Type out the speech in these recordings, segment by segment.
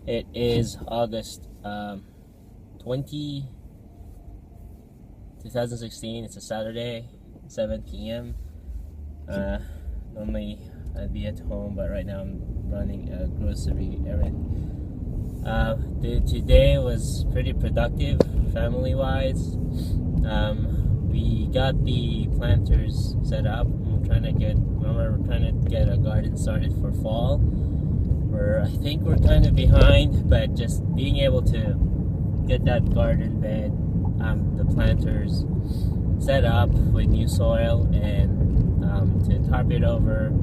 It is August 20, 2016. It's a Saturday, 7 p.m. Normally I'd be at home, but right now I'm running a grocery errand. Today was pretty productive family-wise. We got the planters set up. We're trying to get a garden started for fall. I think we're kind of behind, but just being able to get that garden bed, the planters set up with new soil and to tarp it over,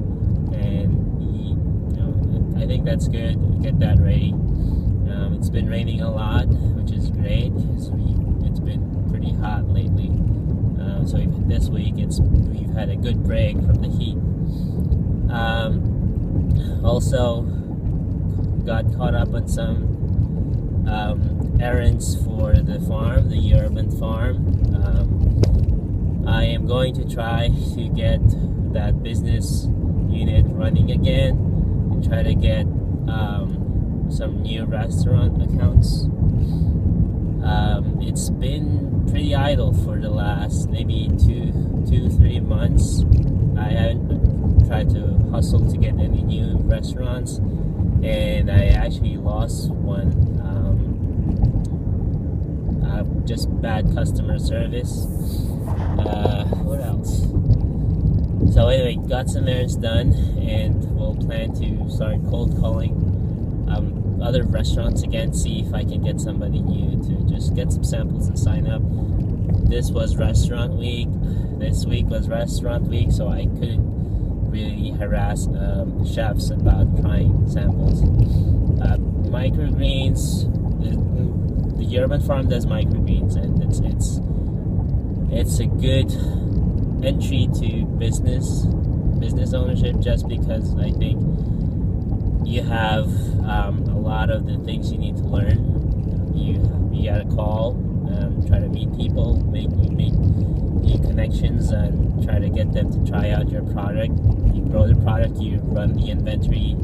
and I think that's good. Get that ready. It's been raining a lot, which is great. It's been pretty hot lately. So this week we've had a good break from the heat. Also got caught up on some errands for the farm, the urban farm. I am going to try to get that business unit running again and try to get some new restaurant accounts. It's been pretty idle for the last maybe 3 months. I haven't tried to hustle to get any new restaurants, and I actually lost one. Just bad customer service. What else? So anyway, got some errands done, and we'll plan to start cold calling other restaurants again, see if I can get somebody new to just get some samples and sign up. This was restaurant week. This week was restaurant week, so I couldn't really harass chefs about trying samples. Microgreens, the urban farm does microgreens, and it's a good entry to business ownership, just because I think you have a lot of the things you need to learn. You gotta call, try to meet people, make new connections, and try to get them to try out your product. You grow the product, you run the inventory,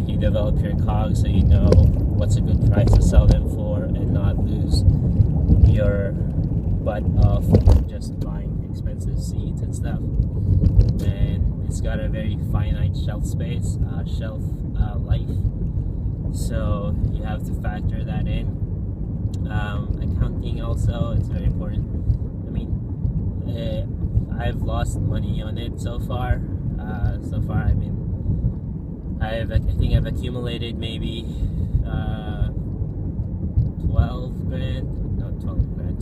you develop your COGS so you know what's a good price to sell them for, and not lose your butt off just buying expensive seeds and stuff. And it's got a very finite shelf space, shelf life, so you have to factor that in. Accounting also, it's very important. I mean, I've lost money on it so far. I think I've accumulated maybe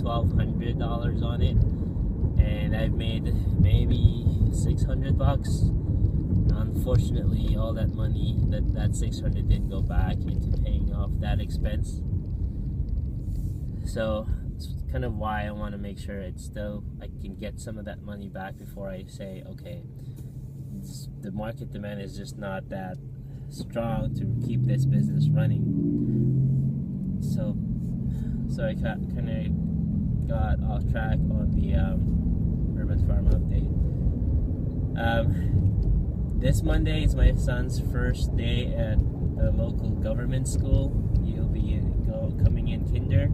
$1,200 on it, and I've made maybe $600. Unfortunately, all that money, that $600 didn't go back into paying off that expense. So it's kind of why I want to make sure I can get some of that money back before I say, okay, the market demand is just not that strong to keep this business running. So I kind of got off track on the urban farm update. This Monday is my son's first day at the local government school. He'll be coming in kinder,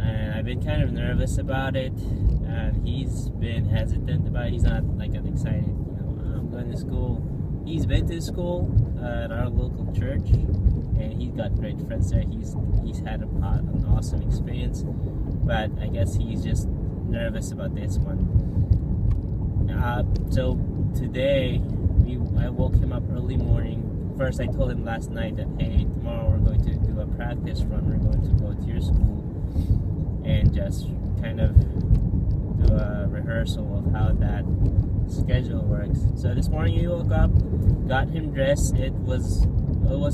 and I've been kind of nervous about it, and he's been hesitant about it. He's not like an excited, I'm going to school. He's been to school at our local church, and he's got great friends there. He's had an awesome experience, but I guess he's just nervous about this one. So today, I woke him up early morning. First, I told him last night that, hey, tomorrow we're going to do a practice run. We're going to go to your school and just kind of do a rehearsal of how that schedule works. So this morning he woke up, got him dressed. It was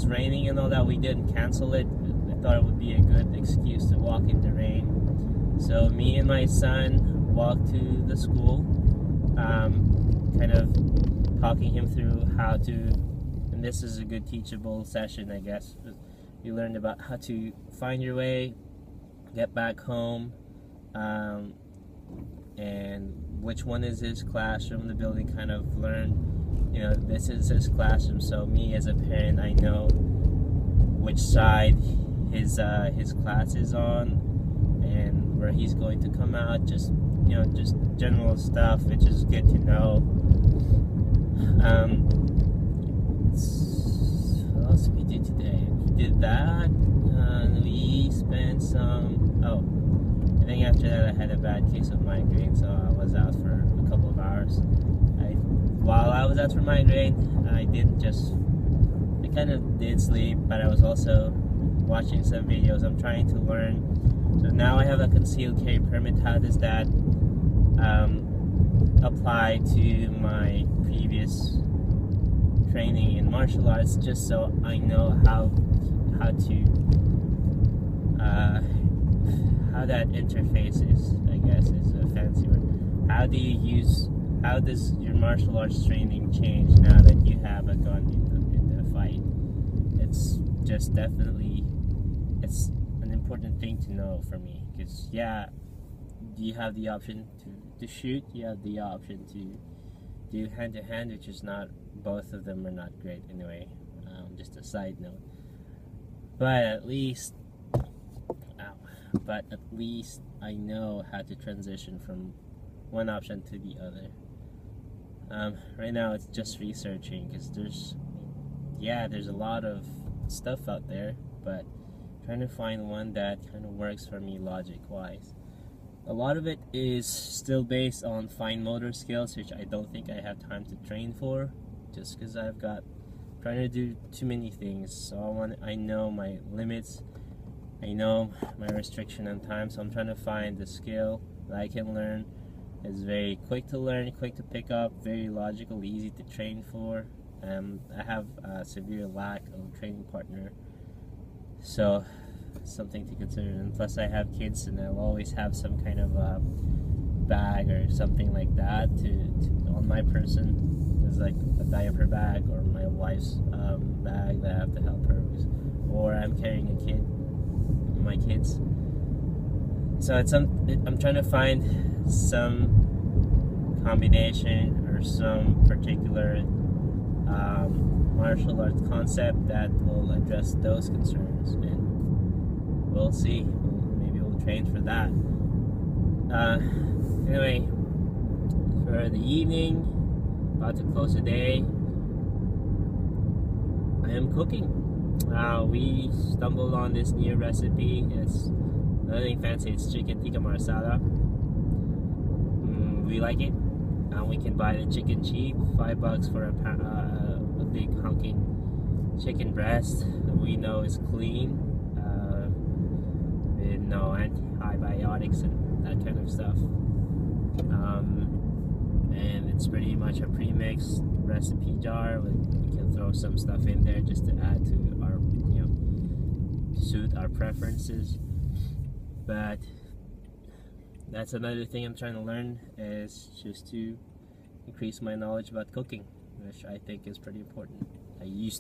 raining and all that. We didn't cancel it. I thought it would be a good excuse to walk in the rain. So me and my son walked to the school, kind of talking him through how to, and this is a good teachable session, I guess. We learned about how to find your way, get back home, and which one is his classroom. The building kind of learned, this is his classroom. So me as a parent, I know which side his class is on, and where he's going to come out. Just just general stuff, which is good to know. What else did we do today? We did that. We spent some. Oh, I think after that I had a bad case of migraine, so I was out for a couple of hours. While I was out for migraine, I kind of did sleep, but I was also watching some videos. I'm trying to learn. So now I have a concealed carry permit. How does that apply to my previous training in martial arts? Just so I know how that interface is, I guess is a fancy word. How does your martial arts training change now that you have a gun in the fight? It's just definitely, it's an important thing to know for me, because you have the option to shoot, you have the option to do hand-to-hand, which is not, both of them are not great anyway, just a side note. But at least I know how to transition from one option to the other. Right now it's just researching, because there's a lot of stuff out there, but trying to find one that kind of works for me logic-wise. A lot of it is still based on fine motor skills, which I don't think I have time to train for, just because I've got trying to do too many things. So I know my limits, I know my restriction on time, so I'm trying to find the skill that I can learn. It's very quick to learn, quick to pick up, very logical, easy to train for. I have a severe lack of a training partner, so something to consider. And plus I have kids, and I'll always have some kind of a bag or something like that on my person. There's like a diaper bag, or my wife's bag that I have to help her with, or I'm carrying my kids. So I'm trying to find some combination or some particular martial arts concept that will address those concerns, and we'll see. Maybe we'll train for that. Anyway, for the evening, about to close the day, I am cooking. We stumbled on this new recipe. It's nothing fancy. It's chicken tikka marsala. We like it. We can buy the chicken cheap, $5 for a big hunking chicken breast that we know is clean, with no antibiotics and that kind of stuff. And it's pretty much a pre-mixed recipe jar. We can throw some stuff in there just to add to our, suit our preferences. But that's another thing I'm trying to learn, is just to increase my knowledge about cooking, which I think is pretty important. I used